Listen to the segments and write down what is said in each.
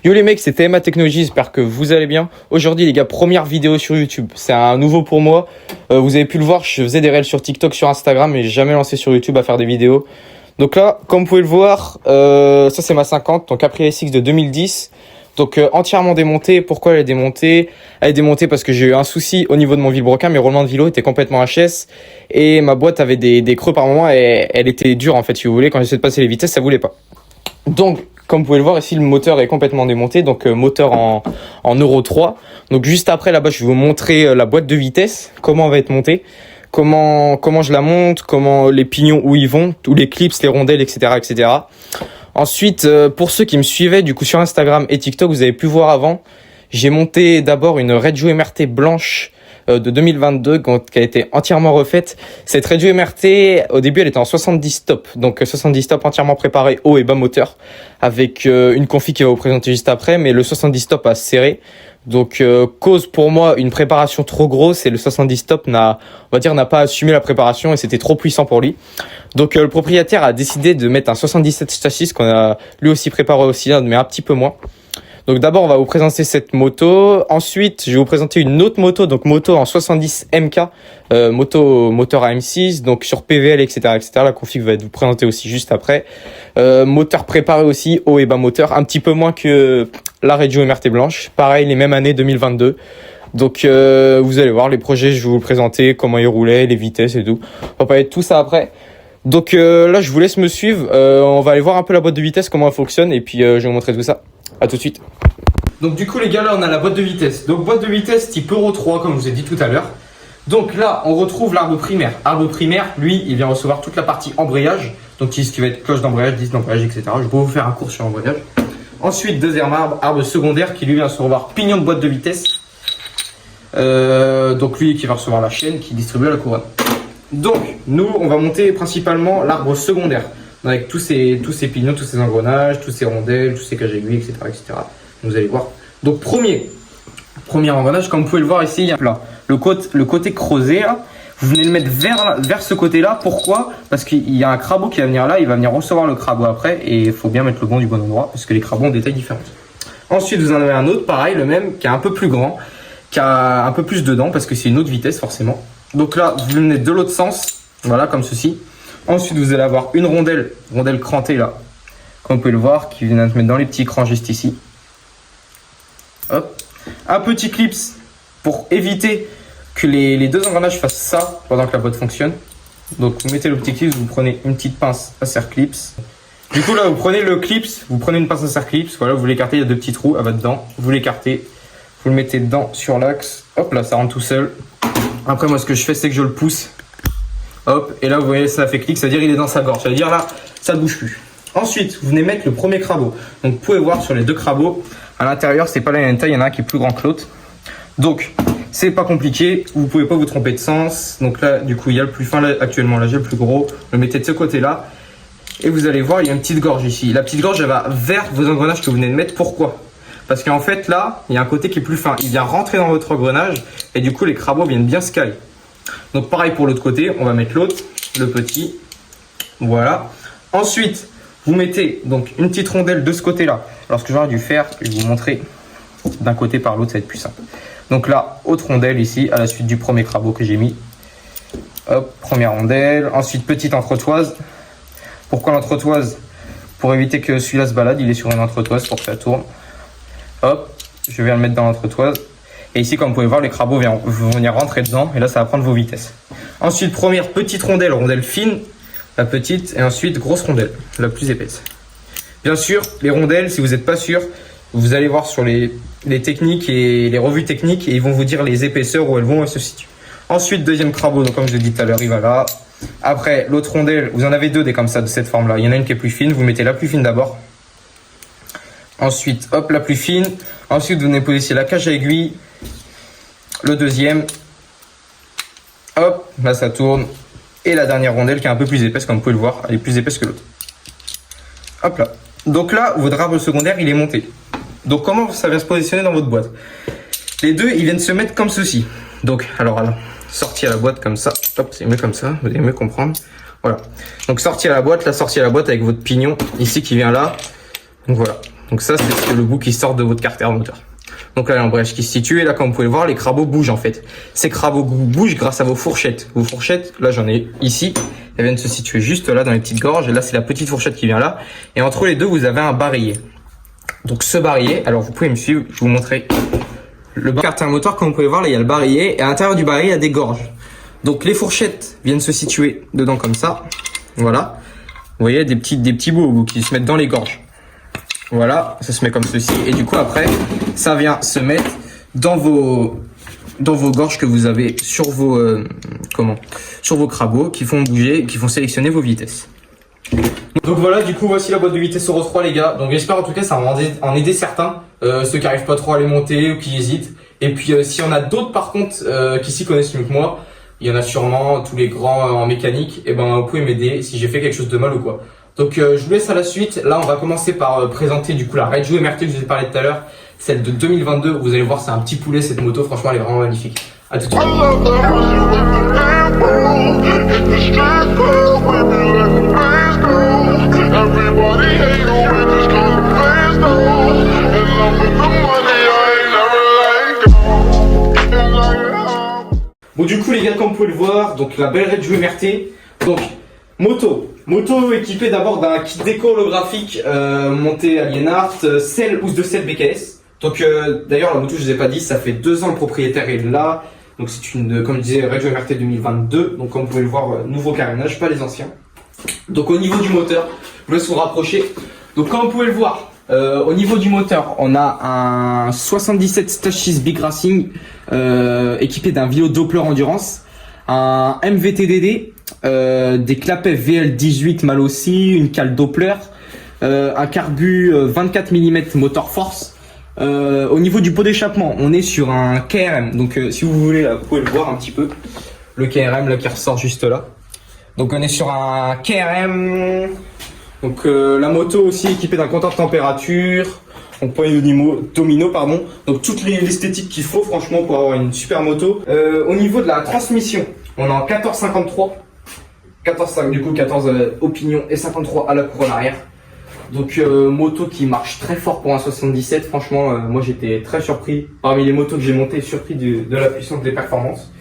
Yo les mecs, c'est TMA Technologies, j'espère que vous allez bien. Aujourd'hui les gars, première vidéo sur YouTube, c'est un nouveau pour moi. Vous avez pu le voir, je faisais des réels sur TikTok, sur Instagram, mais j'ai jamais lancé sur YouTube à faire des vidéos. Donc là, comme vous pouvez le voir, ça c'est ma 50, donc Aprilia SX de 2010. Donc entièrement démontée. Pourquoi elle est démontée? Elle est démontée parce que j'ai eu un souci au niveau de mon vilebrequin, mes roulements de vélo étaient complètement HS et ma boîte avait des creux par moment et elle était dure en fait, si vous voulez, quand j'essayais de passer les vitesses, ça voulait pas. Donc, comme vous pouvez le voir ici, le moteur est complètement démonté, donc moteur en Euro 3. Donc juste après là-bas, je vais vous montrer la boîte de vitesse, comment elle va être montée, comment je la monte, comment les pignons où ils vont, tous les clips, les rondelles, etc., etc. Ensuite, pour ceux qui me suivaient du coup sur Instagram et TikTok, vous avez pu voir avant, j'ai monté d'abord une Reggio MRT blanche de 2022 qui a été entièrement refaite. Cette Reggio MRT, au début, elle était en 70 stops. Donc 70 stops entièrement préparé haut et bas moteur avec une config qui va vous présenter juste après. Mais le 70 stops a serré. Donc cause pour moi une préparation trop grosse et le 70 stops n'a pas assumé la préparation et c'était trop puissant pour lui. Donc le propriétaire a décidé de mettre un 77 châssis qu'on a lui aussi préparé au cylindre mais un petit peu moins. Donc d'abord, on va vous présenter cette moto. Ensuite, je vais vous présenter une autre moto, donc moto en 70 MK, moteur AM6, donc sur PVL, etc., etc. La config va être vous présenter aussi juste après. Moteur préparé aussi, haut et bas moteur, un petit peu moins que la Reggio MRT blanche. Pareil, les mêmes années 2022. Donc vous allez voir les projets, je vais vous le présenter, comment ils roulaient, les vitesses et tout. On va parler de tout ça après. Donc là, je vous laisse me suivre. On va aller voir un peu la boîte de vitesse, comment elle fonctionne, et puis je vais vous montrer tout ça. À tout de suite. Donc du coup les gars, là on a la boîte de vitesse. Donc boîte de vitesse type Euro 3 comme je vous ai dit tout à l'heure. Donc là on retrouve l'arbre primaire. Arbre primaire, lui, il vient recevoir toute la partie embrayage. Donc ce qui va être cloche d'embrayage, disque d'embrayage, etc. Je peux vous faire un cours sur l'embrayage. Ensuite deuxième arbre secondaire qui lui vient recevoir pignon de boîte de vitesse. Donc lui qui va recevoir la chaîne qui distribue la couronne. Donc nous on va monter principalement l'arbre secondaire. Avec tous ces pignons, tous ces engrenages, tous ces rondelles, tous ces cages aiguilles, etc., etc. Vous allez voir. Donc premier engrenage, comme vous pouvez le voir ici, il y a là, le côté creusé là, vous venez le mettre vers ce côté-là. Pourquoi? Parce qu'il y a un crabeau qui va venir là, il va venir recevoir le crabeau après et il faut bien mettre le bon du bon endroit parce que les crabos ont des tailles différentes. Ensuite, vous en avez un autre, pareil, le même, qui est un peu plus grand, qui a un peu plus de dents parce que c'est une autre vitesse forcément. Donc là, vous le mettez de l'autre sens, voilà, comme ceci. Ensuite, vous allez avoir une rondelle crantée là, comme vous pouvez le voir, qui vient de se mettre dans les petits crans juste ici. Hop. Un petit clips pour éviter que les deux engrenages fassent ça pendant que la boîte fonctionne. Donc vous mettez le petit clips, vous prenez une petite pince à serre clips. Du coup là, vous prenez le clips, vous prenez une pince à serre clips, voilà, vous l'écartez, il y a deux petits trous, elle va dedans. Vous l'écartez, vous le mettez dedans sur l'axe. Hop là, ça rentre tout seul. Après moi, ce que je fais, c'est que je le pousse. Hop, et là vous voyez ça fait clic, c'est-à-dire il est dans sa gorge, c'est-à-dire là ça ne bouge plus. Ensuite vous venez mettre le premier crabeau. Donc vous pouvez voir sur les deux crabeaux, à l'intérieur c'est pas la même taille, il y en a un qui est plus grand que l'autre. Donc c'est pas compliqué, vous pouvez pas vous tromper de sens. Donc là du coup il y a le plus fin, là, actuellement là j'ai le plus gros, le mettez de ce côté-là. Et vous allez voir il y a une petite gorge ici. La petite gorge elle va vers vos engrenages que vous venez de mettre. Pourquoi? Parce qu'en fait là il y a un côté qui est plus fin, il vient rentrer dans votre engrenage et du coup les crabos viennent bien se caler. Donc pareil pour l'autre côté, on va mettre l'autre, le petit, voilà. Ensuite, vous mettez donc une petite rondelle de ce côté-là. Alors ce que j'aurais dû faire, je vais vous montrer d'un côté par l'autre, ça va être plus simple. Donc là, autre rondelle ici, à la suite du premier crabeau que j'ai mis. Hop, première rondelle. Ensuite, petite entretoise. Pourquoi l'entretoise? Pour éviter que celui-là se balade, il est sur une entretoise pour que ça tourne. Hop, je viens le mettre dans l'entretoise. Et ici, comme vous pouvez voir, les crabos vont venir rentrer dedans. Et là, ça va prendre vos vitesses. Ensuite, première petite rondelle, rondelle fine, la petite. Et ensuite, grosse rondelle, la plus épaisse. Bien sûr, les rondelles, si vous n'êtes pas sûr, vous allez voir sur les techniques et les revues techniques. Et ils vont vous dire les épaisseurs où elles se situent. Ensuite, deuxième crabeau, donc comme je l'ai dit tout à l'heure, il va là. Après, l'autre rondelle, vous en avez deux des comme ça, de cette forme-là. Il y en a une qui est plus fine. Vous mettez la plus fine d'abord. Ensuite, hop, la plus fine. Ensuite, vous venez poser ici la cage à aiguille. Le deuxième, hop, là ça tourne. Et la dernière rondelle qui est un peu plus épaisse, comme vous pouvez le voir, elle est plus épaisse que l'autre. Hop là. Donc là, votre arbre secondaire, il est monté. Donc comment ça vient se positionner dans votre boîte? Les deux, ils viennent se mettre comme ceci. Donc, alors là, sortie à la boîte comme ça. Hop, c'est mieux comme ça, vous allez mieux comprendre. Voilà. Donc sortie à la boîte, la sortie à la boîte avec votre pignon ici qui vient là. Donc voilà. Donc ça, c'est le bout qui sort de votre carter moteur. Donc là, l'embrayage qui se situe. Et là, comme vous pouvez le voir, les crabbeaux bougent en fait. Ces crabbeaux bougent grâce à vos fourchettes. Vos fourchettes, là j'en ai ici. Elles viennent se situer juste là dans les petites gorges. Et là, c'est la petite fourchette qui vient là. Et entre les deux, vous avez un barillet. Donc ce barillet, alors vous pouvez me suivre, je vais vous montrer le carter moteur. Comme vous pouvez voir, là, il y a le barillet. Et à l'intérieur du barillet, il y a des gorges. Donc les fourchettes viennent se situer dedans comme ça. Voilà. Vous voyez, des petits bouts qui se mettent dans les gorges. Voilà, ça se met comme ceci. Et du coup, après, ça vient se mettre dans vos gorges que vous avez sur vos, sur vos crabbeaux qui font bouger, qui font sélectionner vos vitesses. Donc voilà, du coup, voici la boîte de vitesse Euro 3, les gars. Donc j'espère en tout cas ça va en aider certains, ceux qui n'arrivent pas trop à les monter ou qui hésitent. Et puis s'il y en a d'autres par contre qui s'y connaissent mieux que moi, il y en a sûrement, tous les grands en mécanique, et ben vous pouvez m'aider si j'ai fait quelque chose de mal ou quoi. Donc je vous laisse à la suite. Là, on va commencer par présenter du coup la Reggio MRT que je vous ai parlé tout à l'heure, celle de 2022. Vous allez voir, c'est un petit poulet cette moto. Franchement, elle est vraiment magnifique. À tout de suite. Bon, du coup, les gars, comme vous pouvez le voir, donc la belle Reggio MRT. Donc moto équipée d'abord d'un kit déco holographique monté à Lienhardt, selle housse de selle BKS. Donc d'ailleurs la moto, je vous ai pas dit, ça fait 2 ans le propriétaire est là. Donc c'est une, comme je disais, Reggio MRT 2022. Donc comme vous pouvez le voir, nouveau carénage, pas les anciens. Donc au niveau du moteur, je vous laisse vous rapprocher. Donc comme vous pouvez le voir, au niveau du moteur, on a un 77 Stage 6 Big Racing équipé d'un Vilo Doppler Endurance, un MVTDD, des clapets VL18 mal aussi, une cale Doppler, un carbu 24 mm moteur force. Au niveau du pot d'échappement, on est sur un KRM. Donc si vous voulez, là, vous pouvez le voir un petit peu, le KRM là qui ressort juste là. Donc on est sur un KRM. Donc la moto aussi équipée d'un compteur de température, donc poignée domino pardon. Donc toute l'esthétique qu'il faut franchement pour avoir une super moto. Au niveau de la transmission, on est en 1453. 14 du coup 14 au pignon et 53 à la couronne arrière. Donc moto qui marche très fort pour un 77. Franchement moi j'étais très surpris. Parmi les motos que j'ai montées, surpris de la puissance des performances.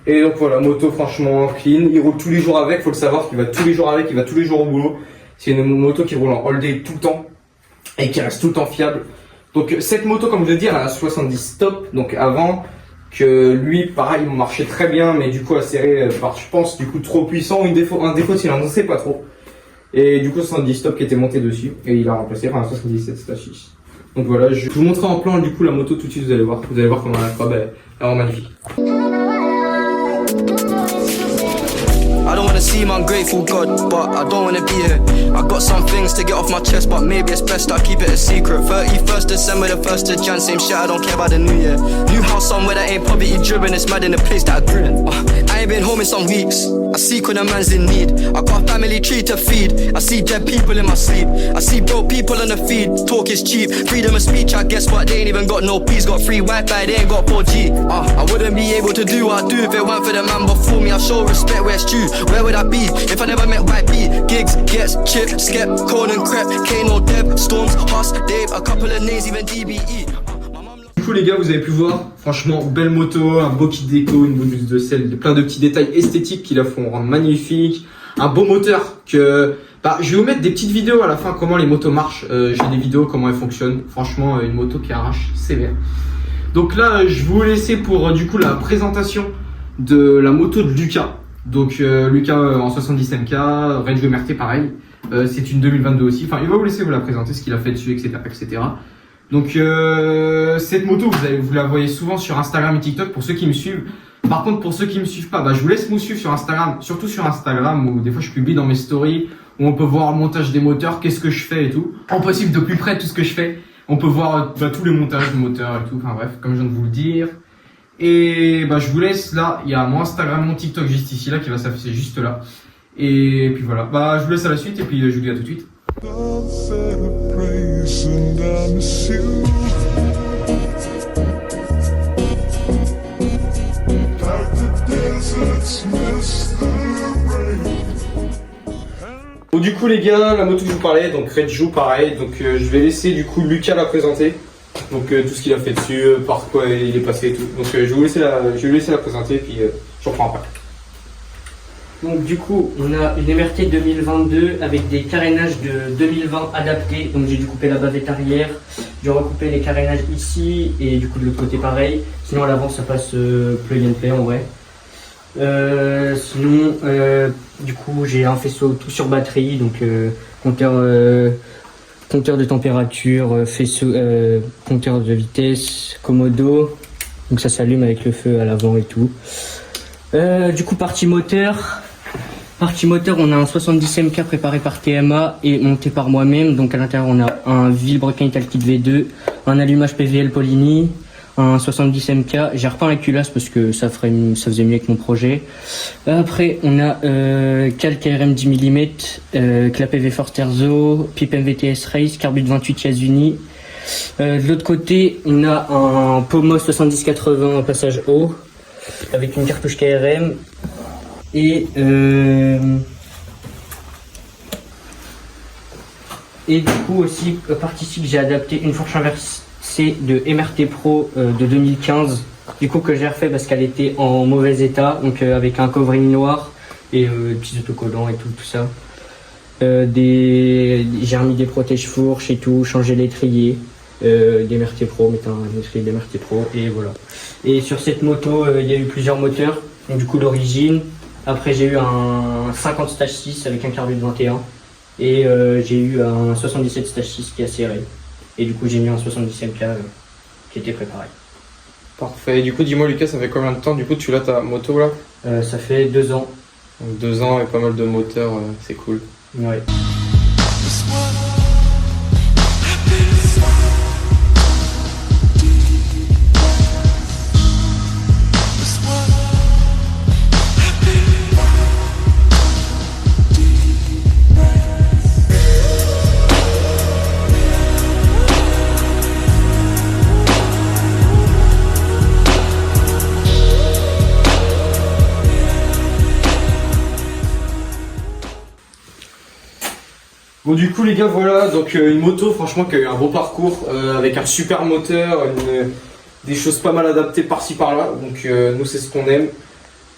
Et donc voilà, moto franchement clean. Il roule tous les jours avec, faut le savoir qu'il va tous les jours avec, il va tous les jours au boulot. C'est une moto qui roule en all day tout le temps et qui reste tout le temps fiable. Donc cette moto, comme je l'ai dit, elle a un 70 stop. Donc avant que lui, pareil, il marchait très bien, mais du coup acéré par, je pense, du coup trop puissant, un défaut de cylindre, on ne sait pas trop. Et du coup 70 stop qui était monté dessus et il a remplacé par un 77 Stage 6. Donc voilà, je vous montrerai en plan du coup la moto tout de suite, vous allez voir comment elle est vraiment magnifique. I don't wanna seem ungrateful, God, but I don't wanna be here. I got some things to get off my chest, but maybe it's best I keep it a secret. 31st December, the 1st of Jan, same shit, I don't care about the new year. New house somewhere that ain't poverty driven, it's mad in the place that I grew in. I ain't been home in some weeks, I seek when a man's in need. I got a family tree to feed, I see dead people in my sleep. I see broke people on the feed, talk is cheap. Freedom of speech, I guess, but they ain't even got no peace. Got free Wi-Fi, they ain't got 4G. I wouldn't be able to do what I do if it weren't for the man before me. I show respect where it's due. Where would I be if I never met YP? Gigs, Gets, Chip, Skep, Conan, Crep, Kano, Dev, Storms, Huss, Dave, a couple of names, even DBE. Du coup les gars, vous avez pu voir, franchement belle moto, un beau kit déco, une bonne housse de selle, plein de petits détails esthétiques qui la font rendre magnifique, un beau moteur que... je vais vous mettre des petites vidéos à la fin comment les motos marchent, j'ai des vidéos comment elles fonctionnent, franchement une moto qui arrache sévère. Donc là je vais vous laisser pour du coup la présentation de la moto de Lucas. Donc Lucas en 77K, Reggio MRT pareil, c'est une 2022 aussi, enfin il va vous laisser vous la présenter, ce qu'il a fait dessus, etc. etc. Donc cette moto, vous la voyez souvent sur Instagram et TikTok pour ceux qui me suivent. Par contre pour ceux qui me suivent pas, je vous laisse me suivre sur Instagram, surtout sur Instagram où des fois je publie dans mes stories, où on peut voir le montage des moteurs, qu'est-ce que je fais et tout. On peut suivre de plus près tout ce que je fais, on peut voir tous les montages de moteurs et tout, enfin bref, comme je viens de vous le dire. Et bah, je vous laisse là, il y a mon Instagram, mon TikTok juste ici là qui va s'afficher juste là. Et puis voilà, bah, je vous laisse à la suite et puis je vous dis à tout de suite. Bon, du coup les gars, la moto que je vous parlais, donc Red Joe pareil, donc je vais laisser du coup Lucas la présenter. Donc tout ce qu'il a fait dessus, par quoi il est passé et tout. Donc je vais vous laisser la présenter et puis je reprends après. Donc du coup, on a une MRT 2022 avec des carénages de 2020 adaptés. Donc j'ai dû couper la bavette arrière, j'ai recoupé les carénages ici et du coup de l'autre côté pareil. Sinon à l'avant ça passe plug and play en vrai. Sinon, du coup j'ai un faisceau tout sur batterie, donc compteur de température, faisceau, compteur de vitesse, commodo. Donc ça s'allume avec le feu à l'avant et tout. Du coup partie moteur, on a un 70 MK préparé par TMA et monté par moi-même. Donc à l'intérieur on a un Villebrequin Italkit V2, un allumage PVL Polini, un 70 MK. J'ai repeint la culasse parce que ça faisait mieux avec mon projet. Après on a cale KRM 10 mm, clap PV Force Terzo, pipe MVTS Race, carbure 28 Yasuni. De l'autre côté on a un Pomos 7080 en passage haut avec une cartouche KRM et du coup aussi partie ici que j'ai adapté une fourche inversée de MRT Pro de 2015, du coup que j'ai refait parce qu'elle était en mauvais état, donc avec un covering noir et petits autocollants et tout ça. J'ai remis des protèges fourches et tout, changé l'étrier des MRT Pro, mettre un étrier des MRT Pro et voilà. Et sur cette moto, il y a eu plusieurs moteurs, donc du coup l'origine. Après j'ai eu un 50 stage 6 avec un carbu de 21 et j'ai eu un 77 stage 6 qui a serré. Et du coup j'ai mis un 70 MK qui était préparé. Parfait, et du coup dis-moi Lucas, ça fait combien de temps du coup tu l'as ta moto là? Ça fait 2 ans. Donc 2 ans et pas mal de moteurs, c'est cool. Ouais. Bon du coup les gars voilà, donc une moto franchement qui a eu un beau parcours avec un super moteur, des choses pas mal adaptées par-ci par-là, donc nous c'est ce qu'on aime.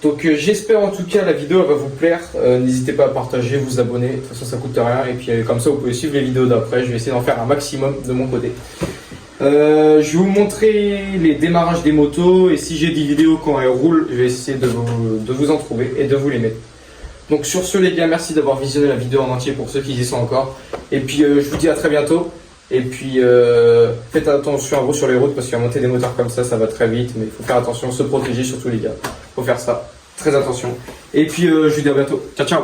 Donc j'espère en tout cas la vidéo elle va vous plaire, n'hésitez pas à partager, vous abonner, de toute façon ça coûte rien et puis comme ça vous pouvez suivre les vidéos d'après, je vais essayer d'en faire un maximum de mon côté. Je vais vous montrer les démarrages des motos et si j'ai des vidéos quand elles roulent, je vais essayer de vous en trouver et de vous les mettre. Donc sur ce les gars, merci d'avoir visionné la vidéo en entier pour ceux qui y sont encore. Et puis je vous dis à très bientôt. Et puis faites attention à vous sur les routes parce qu'à monter des moteurs comme ça va très vite. Mais il faut faire attention, se protéger surtout les gars. Il faut faire ça, très attention. Et puis je vous dis à bientôt. Ciao ciao.